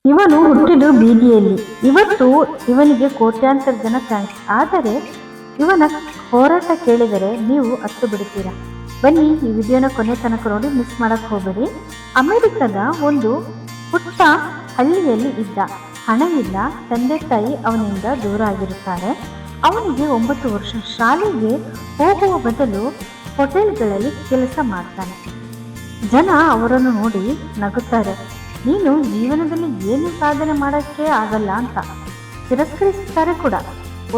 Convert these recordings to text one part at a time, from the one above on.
ಇವನು ಹುಟ್ಟಿದ್ದು ಬೀದಿಯಲ್ಲಿ. ಇವತ್ತು ಇವನಿಗೆ ಕೋಟ್ಯಾಂತರ ಜನ ಥ್ಯಾಂಕ್ಸ್. ಆದರೆ ಇವನ ಹೋರಾಟ ಕೇಳಿದರೆ ನೀವು ಅತ್ತು ಬಿಡುತ್ತೀರಾ. ಬನ್ನಿ ಈ ವಿಡಿಯೋನ ಕೊನೆ ತನಕ ನೋಡಿ, ಮಿಸ್ ಮಾಡಕ್ ಹೋಗಬೇಡಿ. ಅಮೆರಿಕದ ಒಂದು ಪುಟ್ಟ ಹಳ್ಳಿಯಲ್ಲಿ ಇದ್ದ. ಹಣವಿಲ್ಲ, ತಂದೆ ತಾಯಿ ಅವನಿಂದ ದೂರ ಆಗಿರುತ್ತಾರೆ. ಅವನಿಗೆ 9 ವರ್ಷ. ಶಾಲೆಗೆ ಹೋಗುವ ಬದಲು ಹೋಟೆಲ್ಗಳಲ್ಲಿ ಕೆಲಸ ಮಾಡ್ತಾನೆ. ಜನ ಅವರನ್ನು ನೋಡಿ ನಗುತ್ತಾರೆ. ನೀನು ಜೀವನದಲ್ಲಿ ಏನು ಸಾಧನೆ ಮಾಡೋಕ್ಕೆ ಆಗಲ್ಲ ಅಂತ ತಿರಸ್ಕರಿಸುತ್ತಾರೆ ಕೂಡ.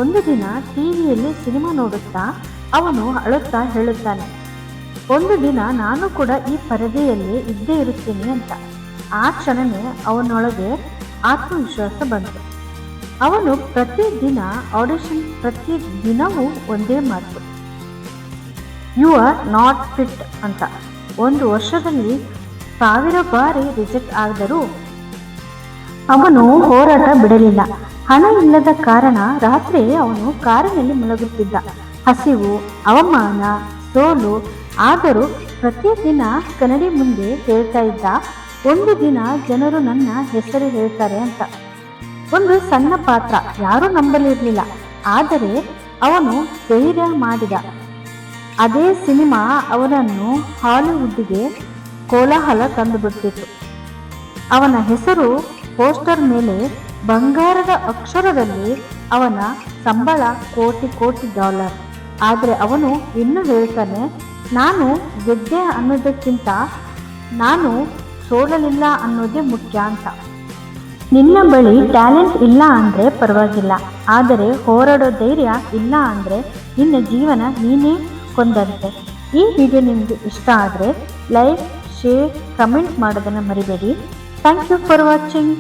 ಒಂದು ದಿನ ಟಿವಿಯಲ್ಲಿ ಸಿನಿಮಾ ನೋಡುತ್ತಾ ಅವನು ಅಳುತ್ತಾ ಹೇಳುತ್ತಾನೆ, ಒಂದು ದಿನ ನಾನು ಕೂಡ ಈ ಪರದೆಯಲ್ಲಿ ಇದ್ದೇ ಇರುತ್ತೇನೆ ಅಂತ. ಆ ಕ್ಷಣವೇ ಅವನೊಳಗೆ ಆತ್ಮವಿಶ್ವಾಸ ಬಂತು. ಅವನು ಪ್ರತಿದಿನ ಆಡಿಷನ್, ಪ್ರತಿ ದಿನವೂ ಒಂದೇ ಮಾತು, ಯು ಆರ್ ನಾಟ್ ಫಿಟ್ ಅಂತ. ಒಂದು ವರ್ಷದಲ್ಲಿ 1000 ಬಾರಿ ರಿಜೆಕ್ಟ್ ಆದರೂ ಅವನು ಹೋರಾಟ ಬಿಡಲಿಲ್ಲ. ಹಣ ಇಲ್ಲದ ಕಾರಣ ರಾತ್ರಿ ಅವನು ಕಾರಿನಲ್ಲಿ ಮಲಗುತ್ತಿದ್ದ. ಹಸಿವು, ಅವಮಾನ, ಸೋಲು, ಆದರೂ ಪ್ರತಿದಿನ ಕನ್ನಡಿ ಮುಂದೆ ಹೇಳ್ತಾ ಇದ್ದ, ಒಂದು ದಿನ ಜನರು ನನ್ನ ಹೆಸರು ಹೇಳ್ತಾರೆ ಅಂತ. ಒಂದು ಸಣ್ಣ ಪಾತ್ರ, ಯಾರೂ ನಂಬಲಿರಲಿಲ್ಲ. ಆದರೆ ಅವನು ಧೈರ್ಯ ಮಾಡಿದ. ಅದೇ ಸಿನಿಮಾ ಅವನನ್ನು ಹಾಲಿವುಡ್ಗೆ ಕೋಲಾಹಲ ತಂದುಬಿಟ್ಟಿತು. ಅವನ ಹೆಸರು ಪೋಸ್ಟರ್ ಮೇಲೆ ಬಂಗಾರದ ಅಕ್ಷರದಲ್ಲಿ, ಅವನ ಸಂಬಳ ಕೋಟಿ ಕೋಟಿ ಡಾಲರ್. ಆದರೆ ಅವನು ಇನ್ನೂ ಹೇಳ್ತಾನೆ, ನಾನು ಗೆದ್ದೆ ಅನ್ನೋದಕ್ಕಿಂತ ನಾನು ಸೋಲಲಿಲ್ಲ ಅನ್ನೋದೇ ಮುಖ್ಯ ಅಂತ. ನಿನ್ನ ಬಳಿ ಟ್ಯಾಲೆಂಟ್ ಇಲ್ಲ ಅಂದರೆ ಪರವಾಗಿಲ್ಲ, ಆದರೆ ಹೋರಾಡೋ ಧೈರ್ಯ ಇಲ್ಲ ಅಂದರೆ ನಿನ್ನ ಜೀವನ ನೀನೇ ಕೊಂದಂತೆ. ಈ ವಿಡಿಯೋ ನಿಮಗೆ ಇಷ್ಟ ಆದರೆ ಲೈಕ್, ಶೇರ್, ಕಮೆಂಟ್ ಮಾಡೋದನ್ನು ಮರಿಬೇಡಿ. Thank you for watching.